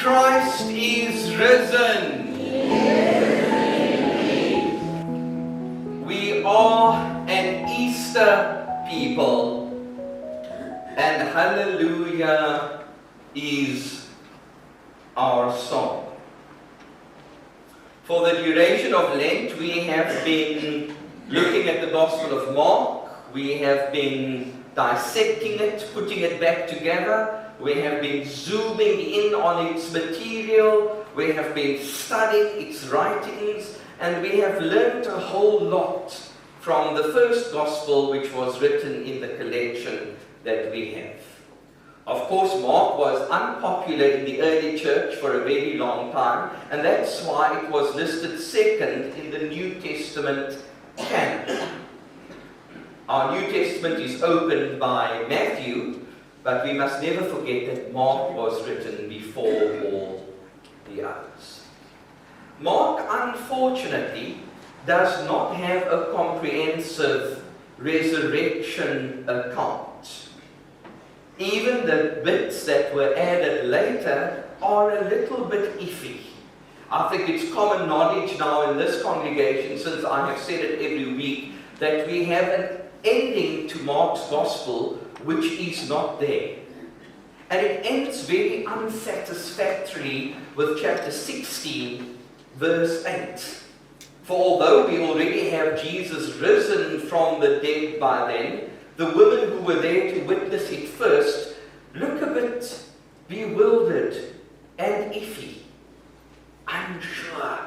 Christ is risen. We are an Easter people, and hallelujah is our song. For the duration of Lent, we have been looking at the Gospel of Mark. We have been dissecting it, putting it back together. We have been zooming in on its material. We have been studying its writings. And we have learned a whole lot from the first Gospel, which was written in the collection that we have. Of course, Mark was unpopular in the early church for a very long time, and that's why it was listed second in the New Testament canon. Our New Testament is opened by Matthew, but we must never forget that Mark was written before all the others. Mark, unfortunately, does not have a comprehensive resurrection account. Even the bits that were added later are a little bit iffy. I think it's common knowledge now in this congregation, since I have said it every week, that we have an ending to Mark's Gospel which is not there. And it ends very unsatisfactorily with chapter 16, verse 8. For although we already have Jesus risen from the dead by then, the women who were there to witness it first look a bit bewildered and iffy, unsure,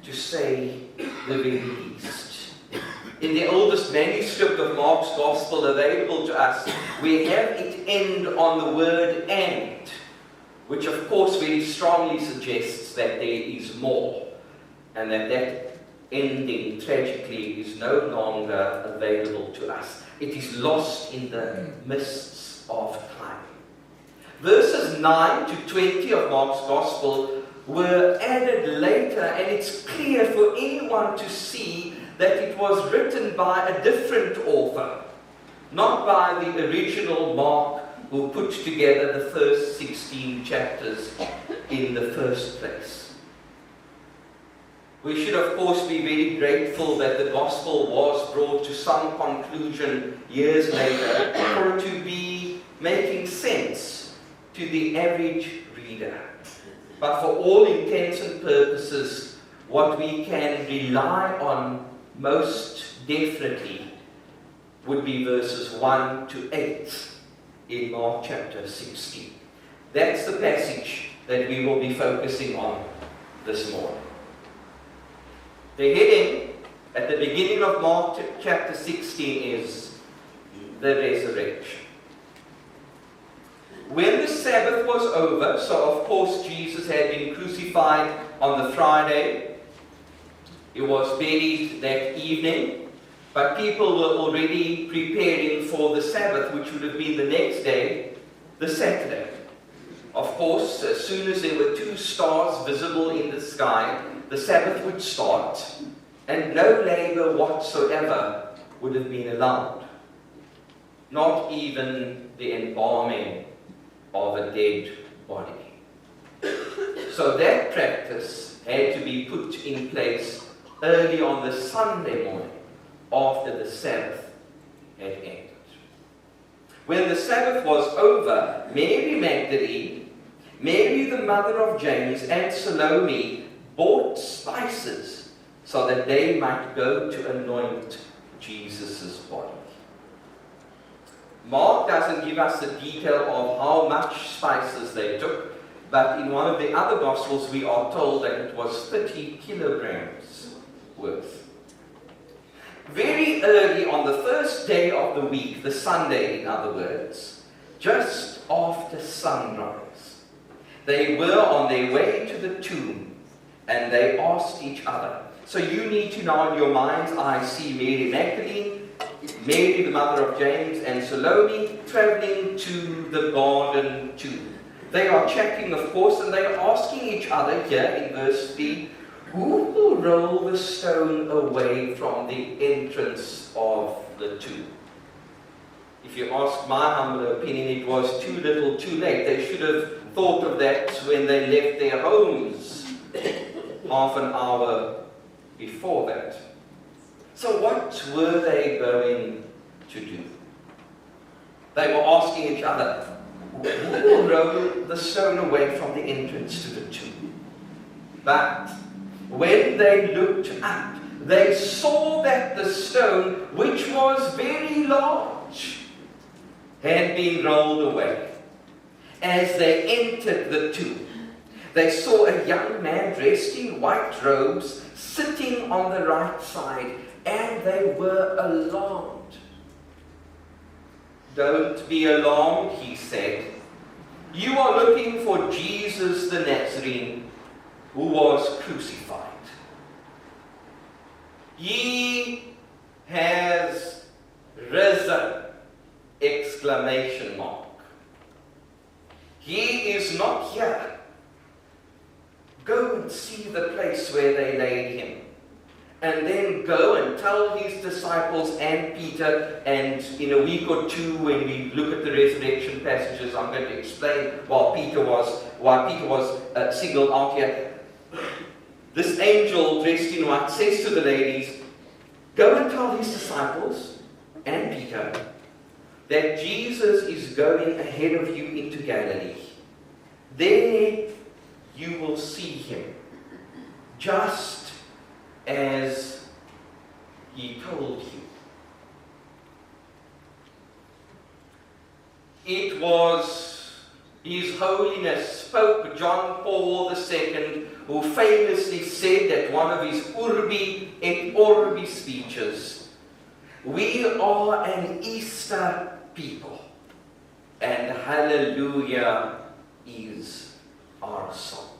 to say the very least. In the oldest manuscript of Mark's Gospel available to us, we have it end on the word "and," which of course very strongly suggests that there is more, and that ending tragically is no longer available to us. It is lost in the mists of time. Verses 9 to 20 of Mark's Gospel were added later, and it's clear for anyone to see that it was written by a different author, not by the original Mark who put together the first 16 chapters in the first place. We should, of course, be very grateful that the Gospel was brought to some conclusion years later for it to be making sense to the average reader. But for all intents and purposes, what we can rely on most definitely would be verses 1 to 8 in Mark chapter 16. That's the passage that we will be focusing on this morning. The heading at the beginning of Mark chapter 16 is the resurrection. When the Sabbath was over, so of course Jesus had been crucified on the Friday. He was buried that evening, but people were already preparing for the Sabbath, which would have been the next day, the Saturday. Of course, as soon as there were 2 stars visible in the sky, the Sabbath would start, and no labor whatsoever would have been allowed. Not even the embalming of a dead body. So that practice had to be put in place early on the Sunday morning after the Sabbath had ended. When the Sabbath was over, Mary Magdalene, Mary the mother of James, and Salome bought spices so that they might go to anoint Jesus' body. Mark doesn't give us the detail of how much spices they took, but in one of the other Gospels we are told that it was 30 kilograms worth. Very early on the first day of the week, the Sunday in other words, just after sunrise, they were on their way to the tomb, and they asked each other. So you need to know in your mind's eye, see Mary Magdalene, Mary the mother of James, and Salome traveling to the garden tomb. They are chatting, of course, and they are asking each other here in verse 3, who will roll the stone away from the entrance of the tomb? if you ask my humble opinion, it was too little too late. They should have thought of that when they left their homes half an hour before that. So what were they going to do? They were asking each other, who will roll the stone away from the entrance to the tomb? But when they looked up, they saw that the stone, which was very large, had been rolled away. As they entered the tomb, they saw a young man dressed in white robes sitting on the right side, and they were alarmed. Don't be alarmed, he said. You are looking for Jesus the Nazarene, who was crucified. He has risen! Exclamation mark. He is not here. Go and see the place where they laid him. And then go and tell his disciples and Peter, and in a week or two when we look at the resurrection passages, I'm going to explain why Peter was singled out here. This angel dressed in white says to the ladies, go and tell his disciples and Peter that Jesus is going ahead of you into Galilee. There you will see him, just as he told you. It was His Holiness Pope John Paul II who famously said at one of his Urbi et Orbi speeches, we are an Easter people, and hallelujah is our song.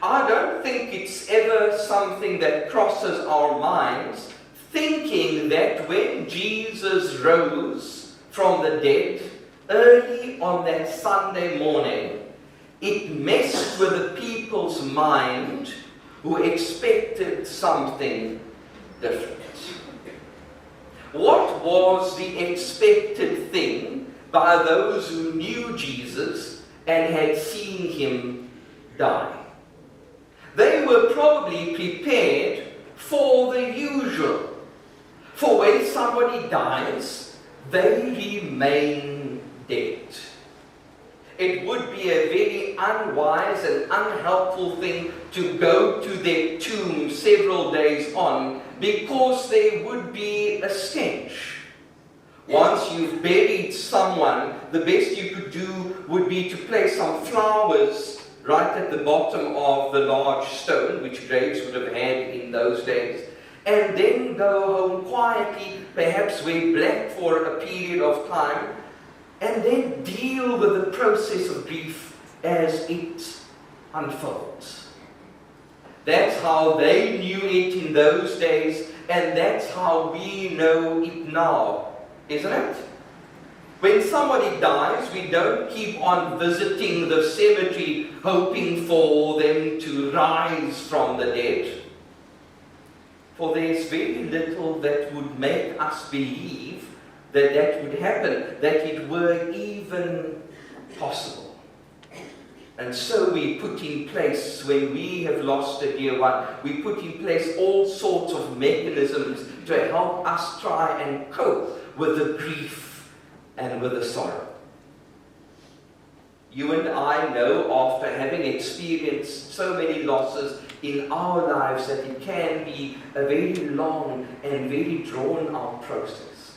I don't think it's ever something that crosses our minds, thinking that when Jesus rose from the dead early on that Sunday morning, it messed with the people's mind who expected something different. What was the expected thing by those who knew Jesus and had seen him die? They were probably prepared for the usual. For when somebody dies, they remain dead. It would be a very unwise and unhelpful thing to go to their tomb several days on, because there would be a stench. Once you've buried someone, the best you could do would be to place some flowers right at the bottom of the large stone, which graves would have had in those days, and then go home quietly, perhaps wear black for a period of time, and then deal with the process of grief as it unfolds. That's how they knew it in those days, and that's how we know it now, isn't it? When somebody dies, we don't keep on visiting the cemetery hoping for them to rise from the dead. For there's very little that would make us believe that that would happen, that it were even possible. And so we put in place, when we have lost a dear one, we put in place all sorts of mechanisms to help us try and cope with the grief and with the sorrow. You and I know, after having experienced so many losses in our lives, that it can be a very long and very drawn-out process.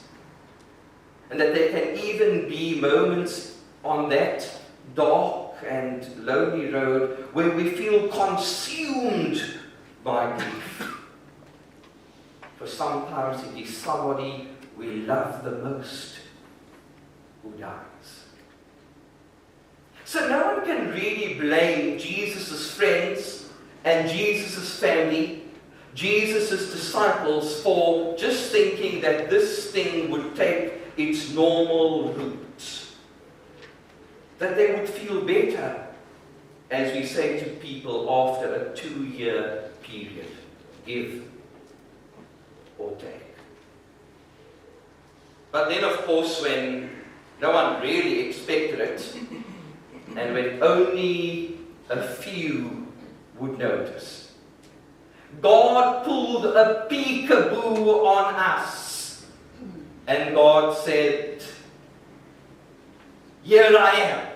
And that there can even be moments on that dark and lonely road where we feel consumed by grief. For sometimes it is somebody we love the most who dies. So no one can really blame Jesus' friends and Jesus' family, Jesus' disciples, for just thinking that this thing would take its normal route. That they would feel better, as we say to people after a 2-year period, give or take. But then, of course, when no one really expected it, and when only a few would notice, God pulled a peekaboo on us. And God said, here I am.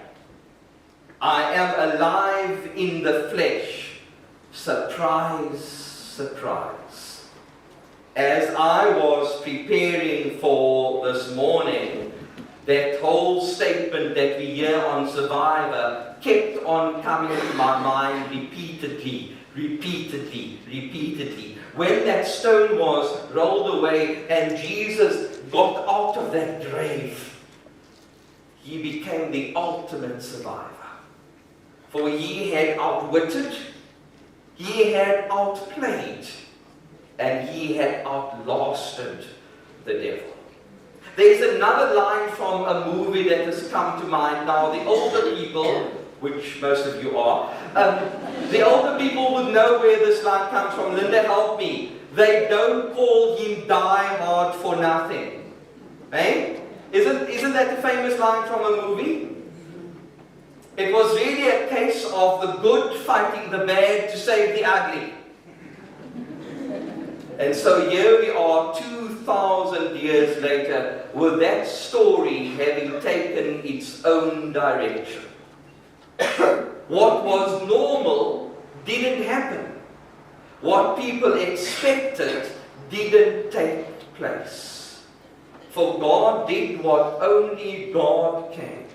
I am alive in the flesh. Surprise, surprise. As I was preparing for this morning, that whole statement that we hear on Survivor kept on coming to my mind repeatedly. When that stone was rolled away and Jesus got out of that grave, he became the ultimate survivor. For he had outwitted, he had outplayed, and he had outlasted the devil. There's another line from a movie that has come to mind now. The older people, which most of you are, the older people would know where this line comes from. Linda, help me. They don't call him Die Hard for nothing. Eh? Isn't that the famous line from a movie? It was really a case of the good fighting the bad to save the ugly. And so here we are 2,000 years later with that story having taken its own direction. What was normal didn't happen. What people expected didn't take place. For God did what only God can,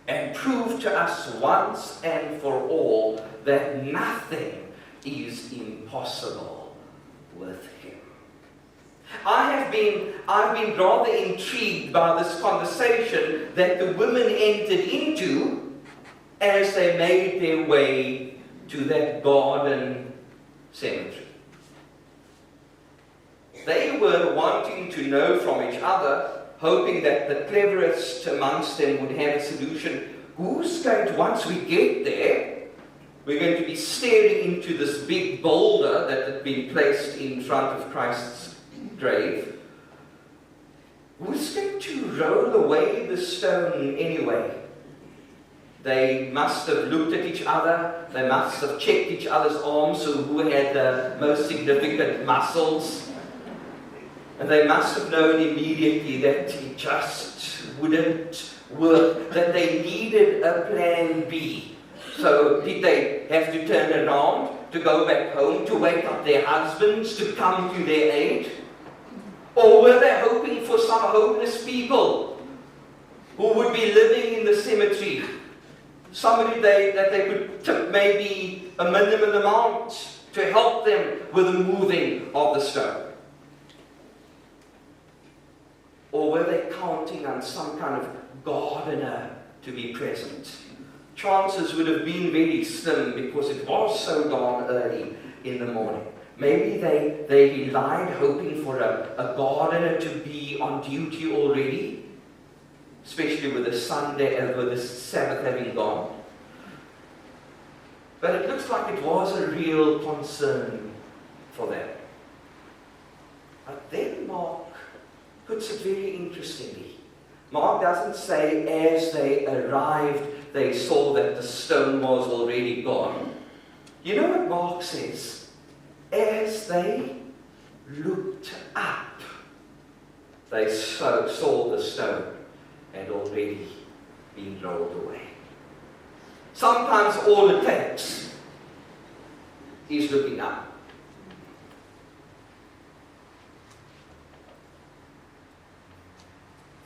and proved to us once and for all that nothing is impossible with Him. I've been rather intrigued by this conversation that the women entered into as they made their way to that garden cemetery. They were wanting to know from each other, hoping that the cleverest amongst them would have a solution. Who's going to, once we get there, we're going to be staring into this big boulder that had been placed in front of Christ's grave. Who's going to roll away the stone anyway? They must have looked at each other. They must have checked each other's arms, so who had the most significant muscles. And they must have known immediately that it just wouldn't work, that they needed a plan B. So did they have to turn around to go back home, to wake up their husbands to come to their aid? Or were they hoping for some homeless people who would be living in the cemetery? Somebody that they could tip maybe a minimum amount to help them with the moving of the stone? Or were they counting on some kind of gardener to be present? Chances would have been very slim because it was so darn early in the morning. Maybe they relied hoping for a gardener to be on duty already, especially with the Sunday, with the Sabbath having gone. But it looks like it was a real concern for them. But then Mark puts it very interestingly. Mark doesn't say as they arrived they saw that the stone was already gone. You know what Mark says? As they looked up, they saw the stone had already been rolled away. Sometimes all it takes is looking up.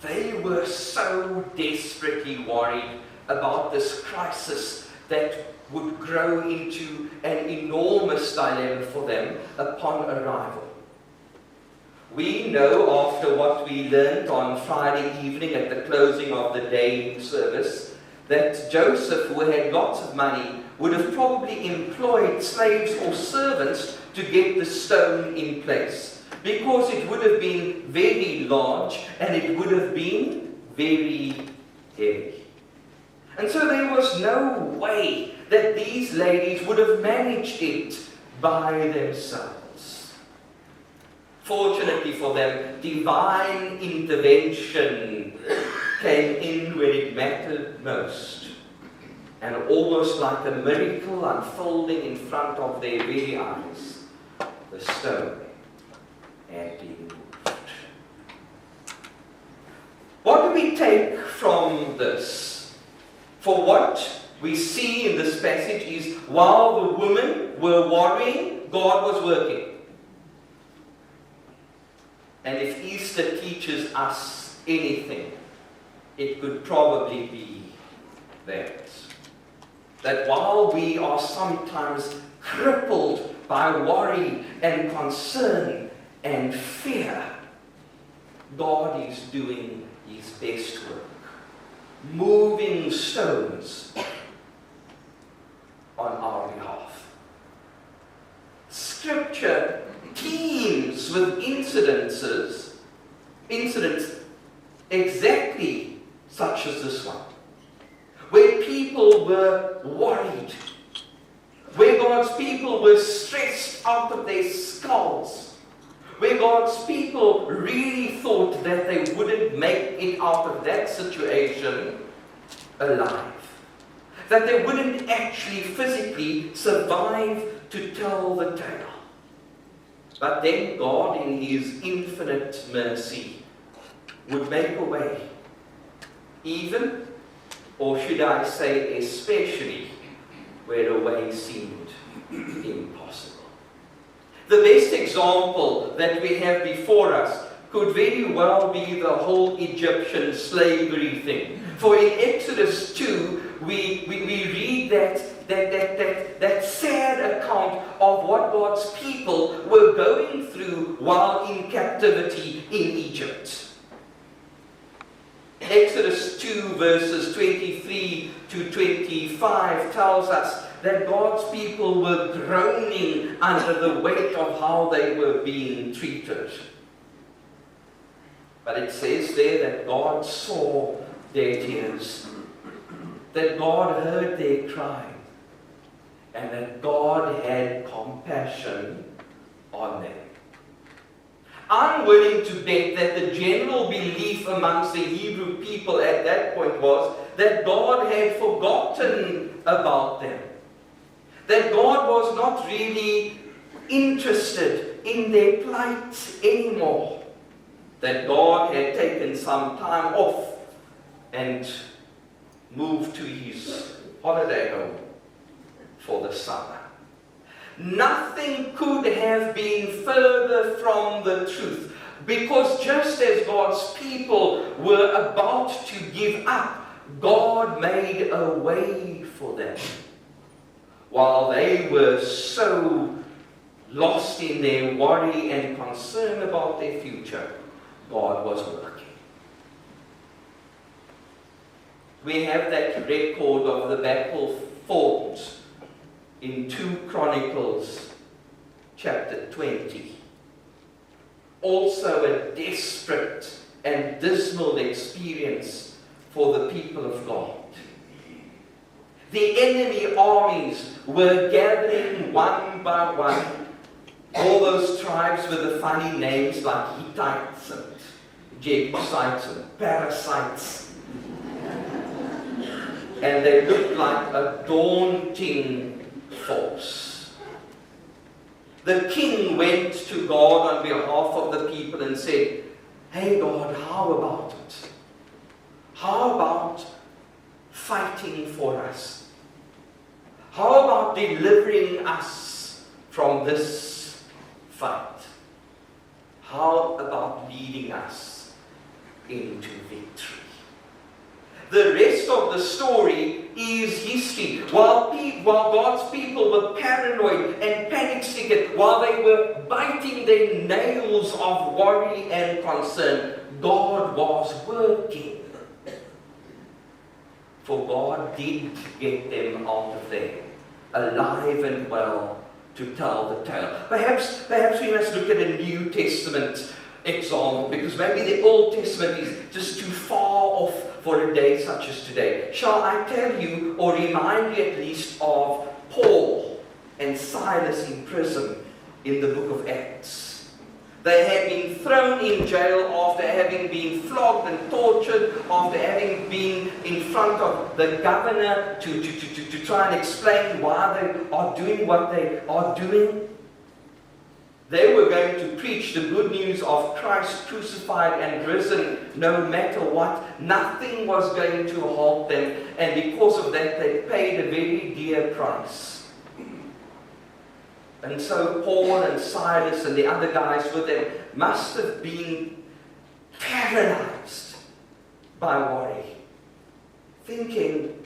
They were so desperately worried about this crisis that would grow into an enormous dilemma for them upon arrival. We know after what we learned on Friday evening at the closing of the day service that Joseph, who had lots of money, would have probably employed slaves or servants to get the stone in place, because it would have been very large and it would have been very heavy. And so there was no way that these ladies would have managed it by themselves. Fortunately for them, divine intervention came in when it mattered most. And almost like a miracle unfolding in front of their very eyes, the stone had been moved. What do we take from this? For what we see in this passage is, while the women were worrying, God was working. And if Easter teaches us anything, it could probably be that while we are sometimes crippled by worry and concern and fear, God is doing His best work, moving stones on our behalf. Scripture teems with incidents exactly such as this one, where people were worried, where God's people were stressed out of their skulls, where God's people really thought that they wouldn't make it out of that situation alive, that they wouldn't actually physically survive to tell the tale. But then God, in His infinite mercy, would make a way, even, or should I say especially, where a way seemed impossible. The best example that we have before us could very well be the whole Egyptian slavery thing. For in Exodus 2, we read that sad account of what God's people were going through while in captivity in Egypt. Exodus 2 verses 23 to 25 tells us that God's people were groaning under the weight of how they were being treated. But it says there that God saw their tears, that God heard their cry, and that God had compassion on them. I'm willing to bet that the general belief amongst the Hebrew people at that point was that God had forgotten about them. That God was not really interested in their plight anymore. That God had taken some time off and moved to His holiday home for the summer. Nothing could have been further from the truth, because just as God's people were about to give up, God made a way for them. While they were so lost in their worry and concern about their future, God was working. We have that record of the battle fought in 2 Chronicles chapter 20. Also a desperate and dismal experience for the people of God. The enemy armies were gathering one by one. All those tribes with the funny names like Hittites and Jebusites and Parasites. And they looked like a daunting force. The king went to God on behalf of the people and said, "Hey God, how about it? How about fighting for us? How about delivering us from this fight? How about leading us into victory?" The rest of the story is history. While God's people were paranoid and panic-stricken, while they were biting their nails of worry and concern, God was working. For God did get them out of there, alive and well, to tell the tale. Perhaps we must look at a New Testament example, because maybe the Old Testament is just too far off for a day such as today. Shall I tell you, or remind you at least, of Paul and Silas in prison in the book of Acts? They had been thrown in jail after having been flogged and tortured, after having been in front of the governor to try and explain why they are doing what they are doing. They were going to preach the good news of Christ crucified and risen no matter what. Nothing was going to halt them, and because of that they paid a very dear price. And so Paul and Silas and the other guys with them must have been paralyzed by worry, thinking,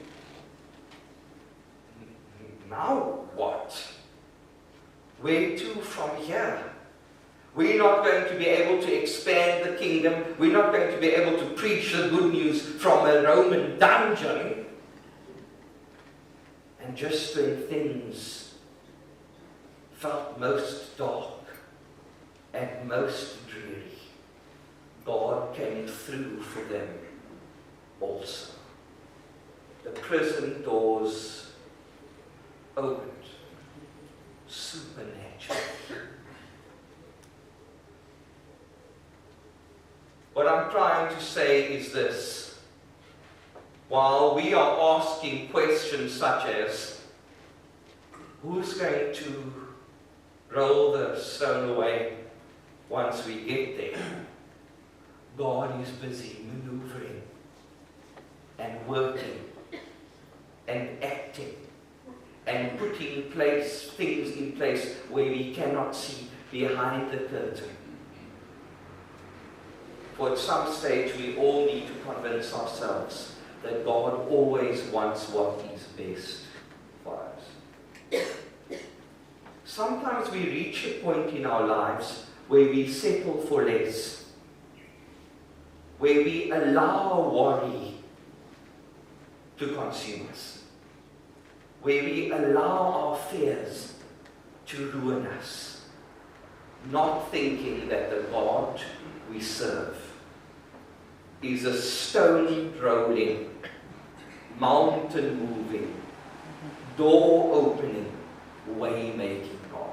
now what? Where to from here? We're not going to be able to expand the kingdom. We're not going to be able to preach the good news from a Roman dungeon. And just when things felt most dark and most dreary, God came through for them also. The prison doors opened supernaturally. What I'm trying to say is this: while we are asking questions such as, who's going to roll the stone away once we get there, God is busy maneuvering and working and acting and putting things in place where we cannot see behind the curtain. For at some stage we all need to convince ourselves that God always wants what is best for us. Sometimes we reach a point in our lives where we settle for less, where we allow worry to consume us, where we allow our fears to ruin us, not thinking that the God we serve is a stone rolling, mountain moving, door opening, way making God.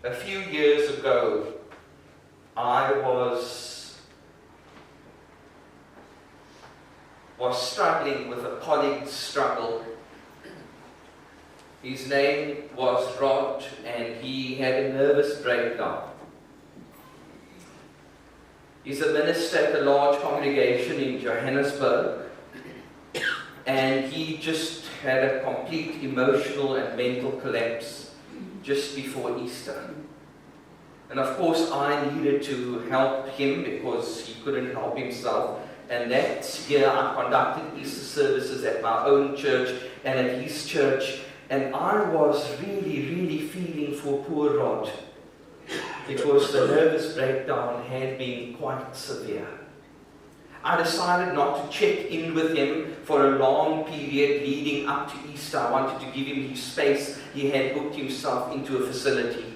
A few years ago, I was struggling with a colleague's struggle. His name was Rod, and he had a nervous breakdown. He's a minister at a large congregation in Johannesburg, and he just had a complete emotional and mental collapse just before Easter. And of course I needed to help him because he couldn't help himself. And that year I conducted Easter services at my own church and at his church. And I was really feeling for poor Rod, because the nervous breakdown had been quite severe. I decided not to check in with him for a long period leading up to Easter. I wanted to give him his space. He had booked himself into a facility.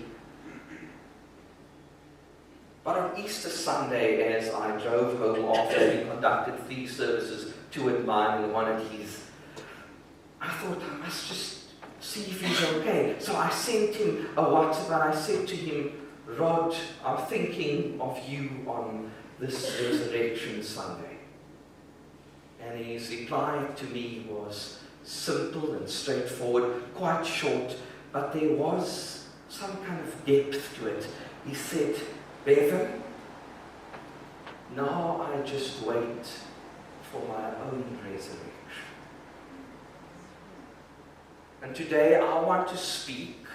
But on Easter Sunday, as I drove home after having conducted 3 services, 2 at mine and 1 at his, I thought I must just see if he's okay. So I sent him a WhatsApp and I said to him, Rod, I'm thinking of you on this Resurrection Sunday. And his reply to me was simple and straightforward, quite short, but there was some kind of depth to it. He said, Bevan, now I just wait for my own resurrection. And today I want to speak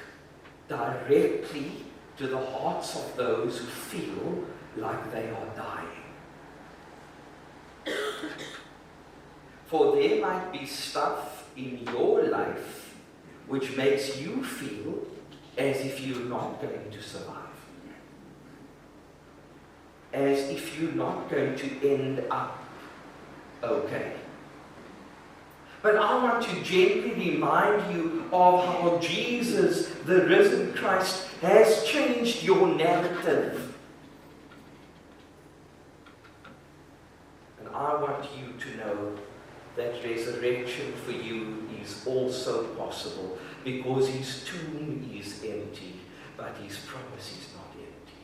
directly to the hearts of those who feel like they are dying. For there might be stuff in your life which makes you feel as if you're not going to survive. As if you're not going to end up okay. But I want to gently remind you of how Jesus, the risen Christ, has changed your narrative. And I want you to know that resurrection for you is also possible, because his tomb is empty, but his promise is not empty.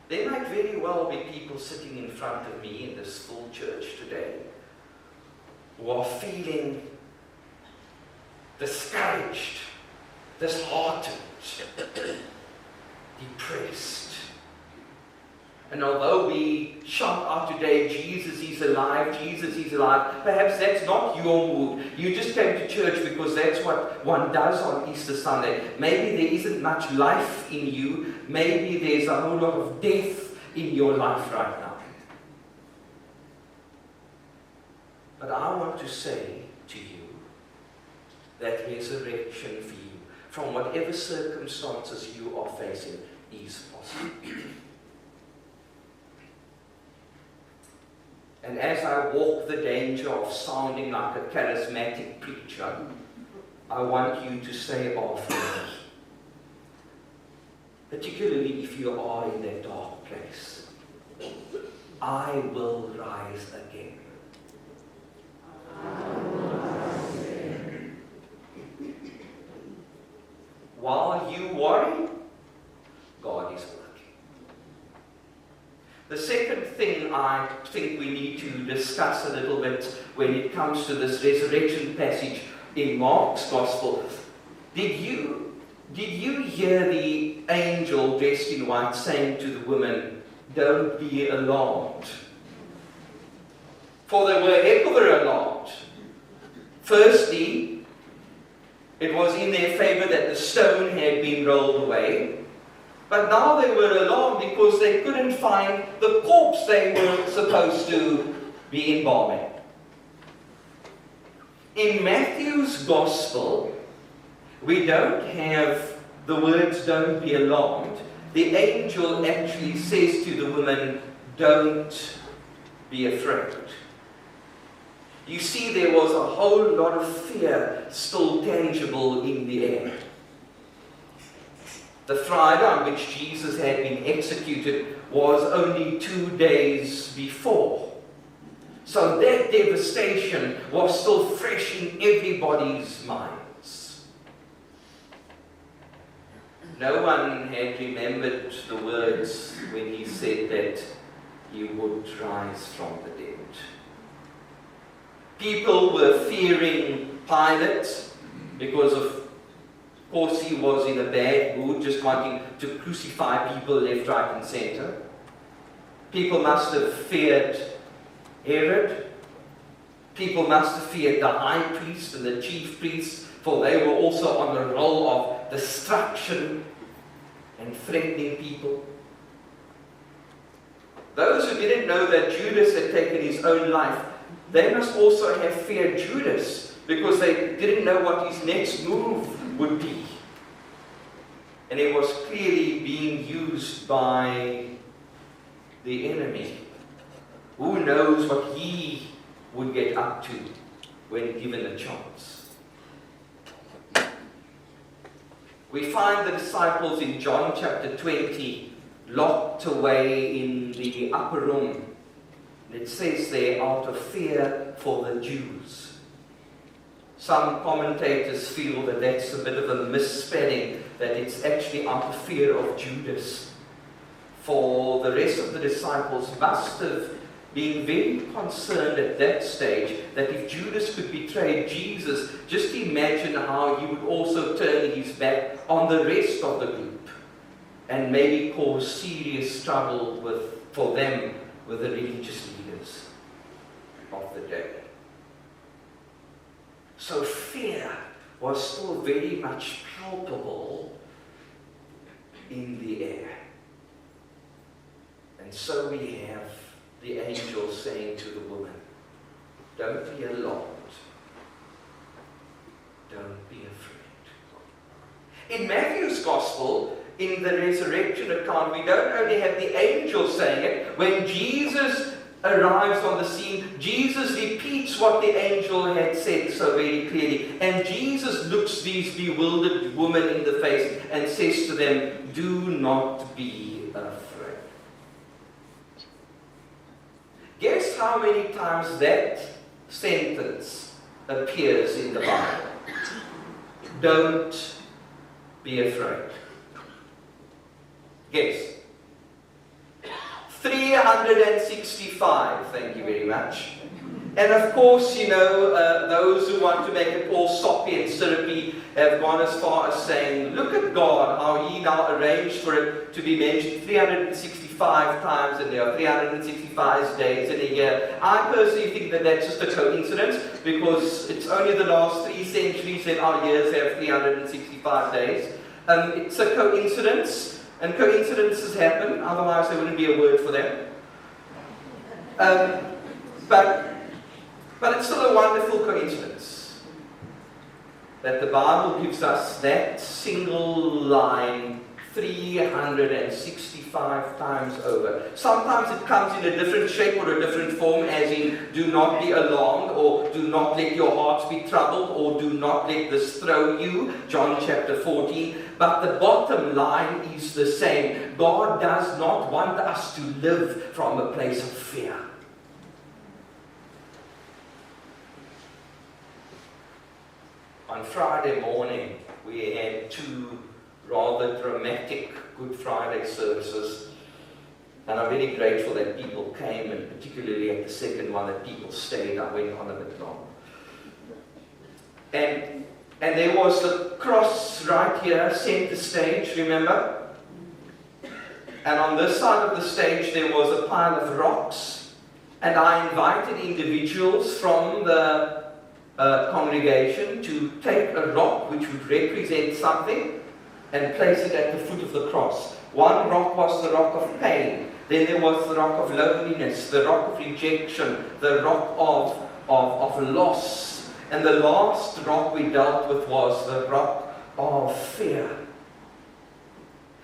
There might very well be people sitting in front of me in this full church today who are feeling discouraged, disheartened, depressed. And although we shout out today, Jesus is alive, Jesus is alive, perhaps that's not your mood. You just came to church because that's what one does on Easter Sunday. Maybe there isn't much life in you. Maybe there's a whole lot of death in your life right now. But I want to say to you that resurrection for you, from whatever circumstances you are facing, is possible. And as I walk the danger of sounding like a charismatic preacher, I want you to say after me, particularly if you are in that dark place, I will rise again. I will rise again. While you worry, God is working. The second thing I think we need to discuss a little bit when it comes to this resurrection passage in Mark's Gospel, did you hear the angel dressed in white saying to the woman, "Don't be alarmed"? For they were ever alarmed. Firstly, it was in their favor that the stone had been rolled away. But now they were alarmed because they couldn't find the corpse they were supposed to be embalming. In Matthew's Gospel, we don't have the words "don't be alarmed." The angel actually says to the woman, "Don't be afraid." You see, there was a whole lot of fear still tangible in the air. The Friday on which Jesus had been executed was only 2 days before. So that devastation was still fresh in everybody's minds. No one had remembered the words when he said that he would rise from the dead. People were fearing Pilate because of course, he was in a bad mood, just wanting to crucify people left, right, and center. People must have feared Herod. People must have feared the high priest and the chief priests, for they were also on the roll of destruction and threatening people. Those who didn't know that Judas had taken his own life, they must also have feared Judas, because they didn't know what his next move would be. And it was clearly being used by the enemy. Who knows what he would get up to when given a chance. We find the disciples in John chapter 20 locked away in the upper room. It says there, out of fear for the Jews. Some commentators feel that that's a bit of a misspelling, that it's actually out of fear of Judas. For the rest of the disciples must have been very concerned at that stage that if Judas could betray Jesus, just imagine how he would also turn his back on the rest of the group and maybe cause serious trouble for them with the religious leaders of the day. So fear was still very much palpable in the air. And so we have the angel saying to the woman, "Don't be alarmed. Don't be afraid." In Matthew's Gospel, in the resurrection account, we don't only have the angel saying it. When Jesus arrives on the scene, Jesus repeats what the angel had said so very clearly. And Jesus looks these bewildered women in the face and says to them, "Do not be afraid." how many times that sentence appears in the Bible. Don't be afraid. Guess. 365, thank you very much. And of course, those who want to make it all soppy and syrupy have gone as far as saying, look at God, how He now arranged for it to be mentioned 365 times and there are 365 days in a year. I personally think that that's just a coincidence, because it's only the last 3 centuries that our years have 365 days. It's a coincidence, and coincidences happen, otherwise there wouldn't be a word for them. But it's still a wonderful coincidence that the Bible gives us that single line 365 times over. Sometimes it comes in a different shape or a different form, as in, do not be alarmed, or do not let your hearts be troubled, or do not let this throw you, John chapter 14. But the bottom line is the same. God does not want us to live from a place of fear. On Friday morning, we had 2 rather dramatic Good Friday services, and I'm very grateful that people came, and particularly at the second one that people stayed. I went on a bit long. And there was the cross right here, center stage, remember? And on this side of the stage there was a pile of rocks, and I invited individuals from the congregation to take a rock which would represent something and place it at the foot of the cross. One rock was the rock of pain, then there was the rock of loneliness, the rock of rejection, the rock of loss, and the last rock we dealt with was the rock of fear.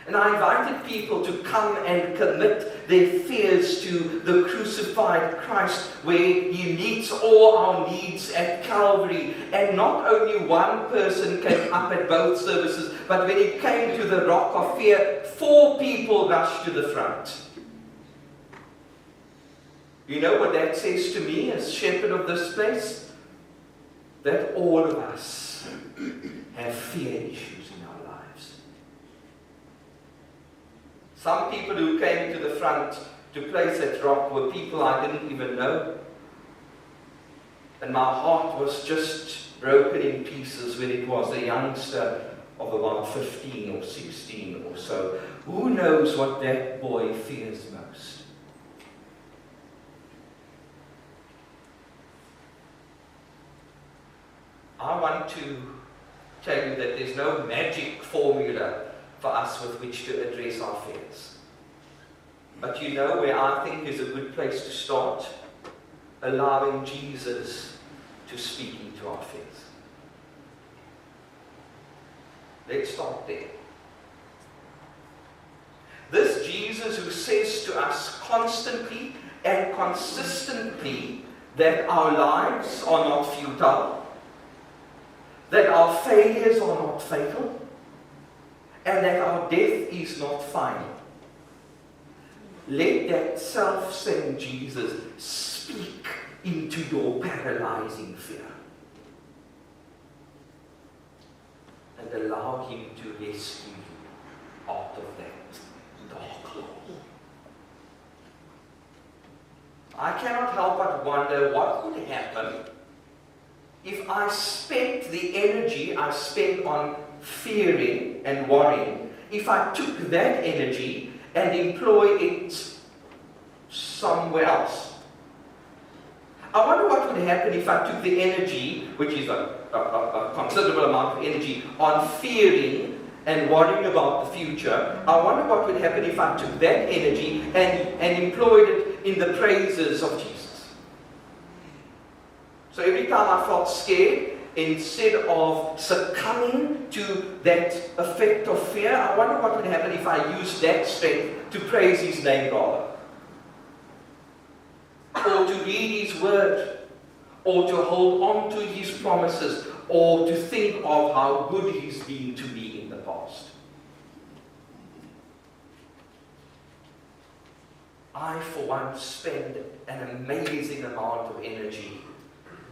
And I invited people to come and commit their fears to the crucified Christ, where He meets all our needs at Calvary. And not only one person came up at both services, but when it came to the rock of fear, 4 people rushed to the front. You know what that says to me as shepherd of this place? That all of us have fear issues in our lives. Some people who came to the front to place that rock were people I didn't even know. And my heart was just broken in pieces when it was a youngster of about 15 or 16 or so. Who knows what that boy fears most? I want to tell you that there's no magic formula for us with which to address our fears. But you know where I think is a good place to start? Allowing Jesus to speak into our fears. Let's start there. This Jesus who says to us constantly and consistently that our lives are not futile, that our failures are not fatal, and that our death is not final. Let that self-same Jesus speak into your paralyzing fear, and allow Him to rescue you out of that dark hole. I cannot help but wonder what would happen if I spent the energy I spent on fearing and worrying, if I took that energy and employ it somewhere else. I wonder what would happen if I took the energy, which is a considerable amount of energy, on fearing and worrying about the future. I wonder what would happen if I took that energy and employed it in the praises of Jesus. So every time I felt scared, instead of succumbing to that effect of fear, I wonder what would happen if I used that strength to praise His name rather. Or to read His word, or to hold on to His promises, or to think of how good He's been to me in the past. I I, for one, spend an amazing amount of energy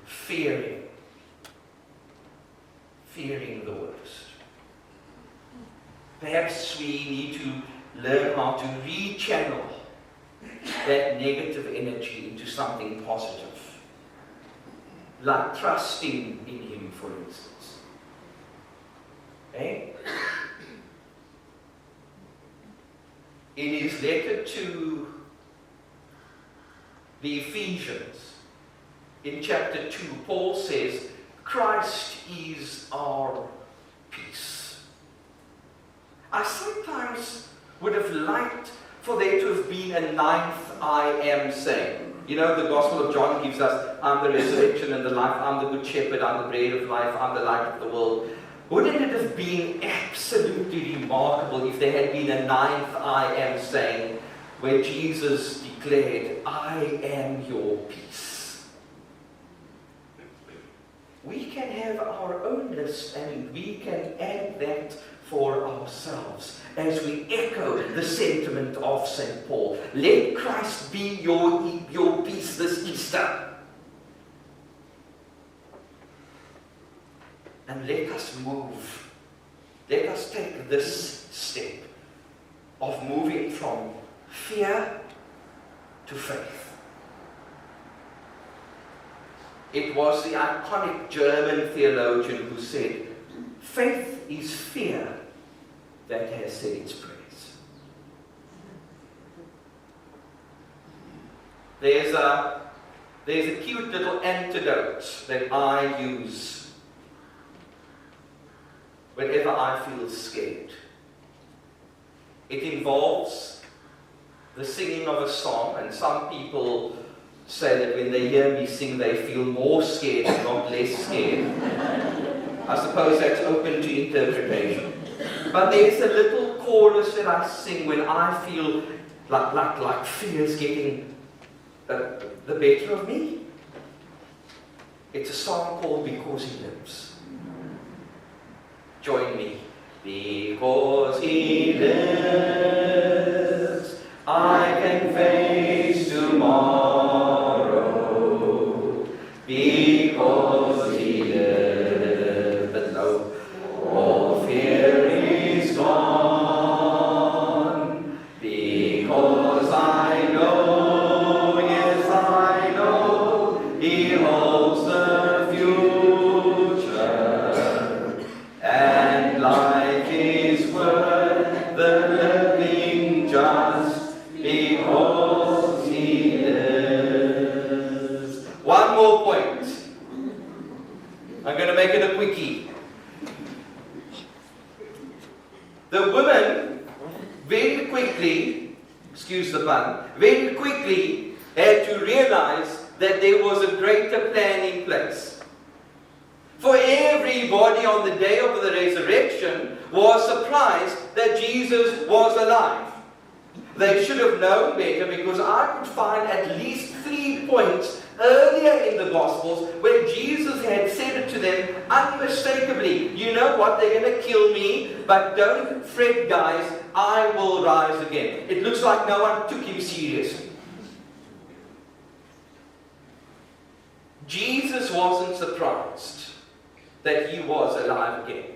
fearing the worst. Perhaps we need to learn how to rechannel that negative energy into something positive, like trusting in Him, for instance. Okay? In his letter to the Ephesians, in chapter 2, Paul says, Christ is our peace. I sometimes would have liked for there to have been a ninth I am saying. You know, the Gospel of John gives us, I'm the resurrection and the life, I'm the good shepherd, I'm the bread of life, I'm the light of the world. Wouldn't it have been absolutely remarkable if there had been a ninth I am saying where Jesus declared, I am your peace? We can have our own list and we can add that for ourselves as we echo the sentiment of St. Paul. Let Christ be your peace this Easter. And let us move. Let us take this step of moving from fear to faith. It was the iconic German theologian who said, faith is fear that has said its praise. There's a cute little antidote that I use whenever I feel scared. It involves the singing of a song, and some people say that when they hear me sing, they feel more scared and not less scared. I suppose that's open to interpretation. But there's a little chorus that I sing when I feel like fear's getting the better of me. It's a song called Because He Lives. Join me. Because He lives, I can face tomorrow. Because He lives, but no, all fear is gone. Because I know, yes I know, He holds the future. And life is worth the living just because He lives. One more point. I'm going to make it a quickie. The women very quickly, excuse the pun, very quickly had to realize that there was a greater plan in place. For everybody on the day of the resurrection was surprised that Jesus was alive. They should have known better, because I could find at least 3 points earlier in the Gospels where Jesus had said it to them unmistakably. You know what? They're going to kill me, but don't fret, guys. I will rise again. It looks like no one took Him seriously. Jesus wasn't surprised that He was alive again,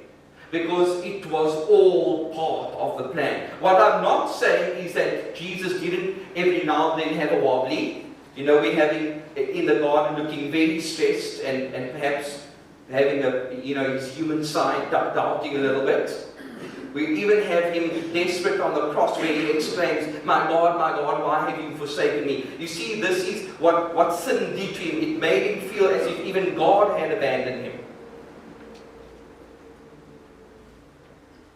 because it was all part of the plan. What I'm not saying is that Jesus didn't every now and then have a wobbly. You know, we have Him in the garden looking very stressed and perhaps having his human side doubting a little bit. We even have Him desperate on the cross where He exclaims, my God, why have you forsaken me? You see, this is what sin did to Him. It made Him feel as if even God had abandoned Him.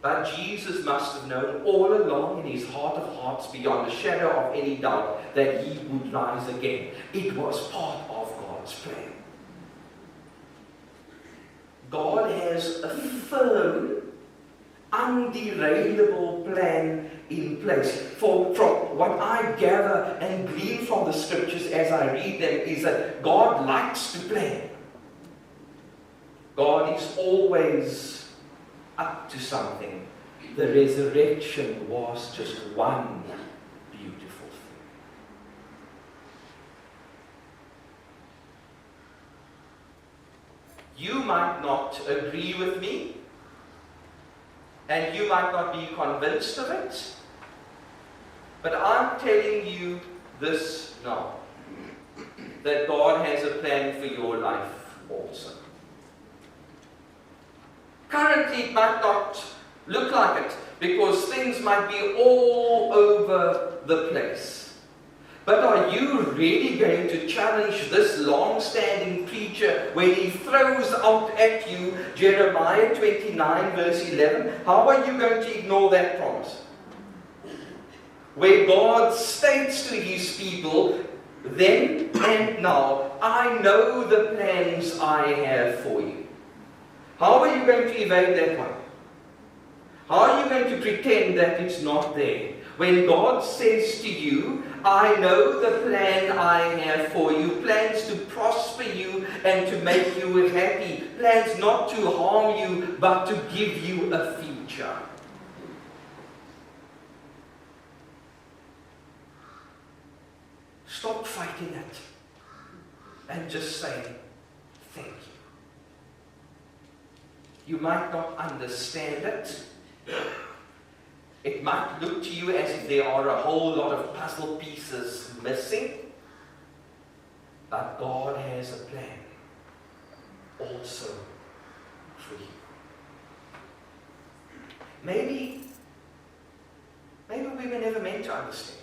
But Jesus must have known all along in His heart of hearts, beyond a shadow of any doubt, that He would rise again. It was part of God's plan. God has a firm, underailable plan in place. From what I gather and glean from the Scriptures as I read them is that God likes to plan. God is always up to something. The resurrection was just one beautiful thing. You might not agree with me, and you might not be convinced of it, but I'm telling you this now, that God has a plan for your life also. Currently, it might not look like it, because things might be all over the place. But are you really going to challenge this long-standing preacher when he throws out at you Jeremiah 29 verse 11? How are you going to ignore that promise? Where God states to his people, then and now, I know the plans I have for you. How are you going to evade that one? How are you going to pretend that it's not there? When God says to you, I know the plan I have for you, plans to prosper you and to make you happy, plans not to harm you, but to give you a future. Stop fighting it and just say, thank you. You might not understand it. It might look to you as if there are a whole lot of puzzle pieces missing. But God has a plan also for you. Maybe we were never meant to understand.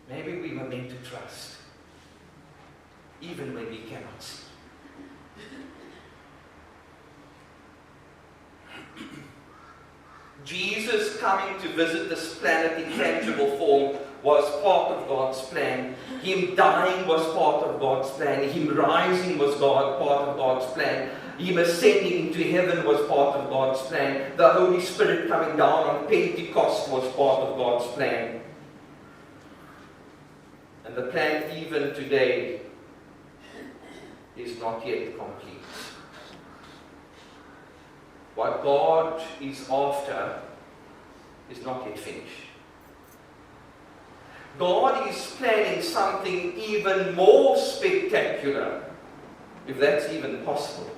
Maybe we were meant to trust, even when we cannot see. Jesus coming to visit this planet in tangible form was part of God's plan. Him dying was part of God's plan. Him rising was part of God's plan. Him ascending into heaven was part of God's plan. The Holy Spirit coming down on Pentecost was part of God's plan. And the plan even today is not yet complete. What God is after is not yet finished. God is planning something even more spectacular, if that's even possible.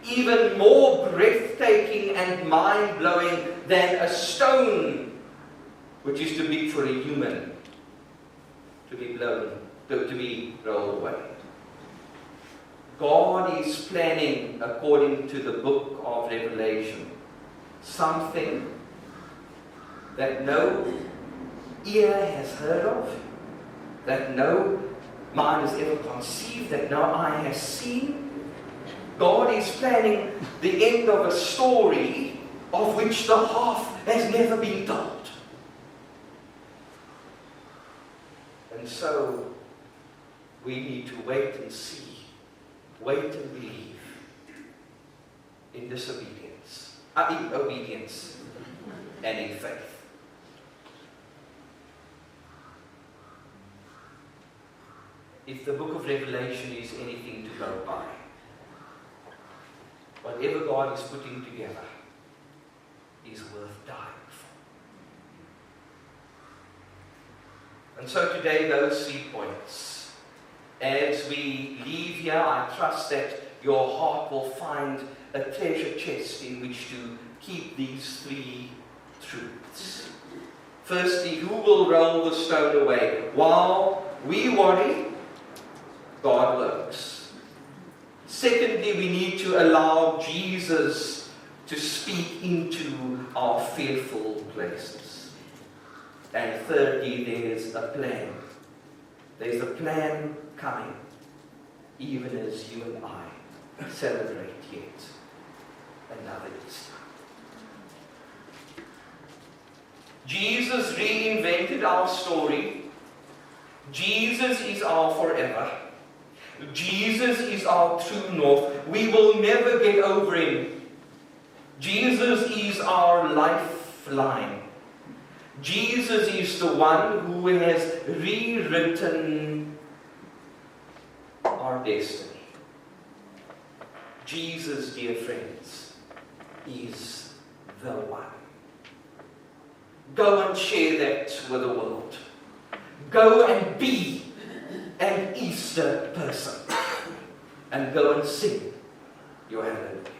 Even more breathtaking and mind-blowing than a stone, which is too big for a human to be rolled away. God is planning, according to the book of Revelation, something that no ear has heard of, that no mind has ever conceived, that no eye has seen. God is planning the end of a story of which the half has never been told. And so, we need to wait and see. Wait and believe in in obedience and in faith. If the book of Revelation is anything to go by, whatever God is putting together is worth dying for. And so today, those 3 points. As we leave here, I trust that your heart will find a treasure chest in which to keep these 3 truths. Firstly, who will roll the stone away? While we worry, God works. Secondly, we need to allow Jesus to speak into our fearful places. And thirdly, there's a plan. There's a plan coming, even as you and I celebrate yet another Easter. Jesus reinvented our story. Jesus is our forever. Jesus is our true north. We will never get over him. Jesus is our lifeline. Jesus is the one who has rewritten our destiny. Jesus, dear friends, is the one. Go and share that with the world. Go and be an Easter person. and go and sing your hallelujah.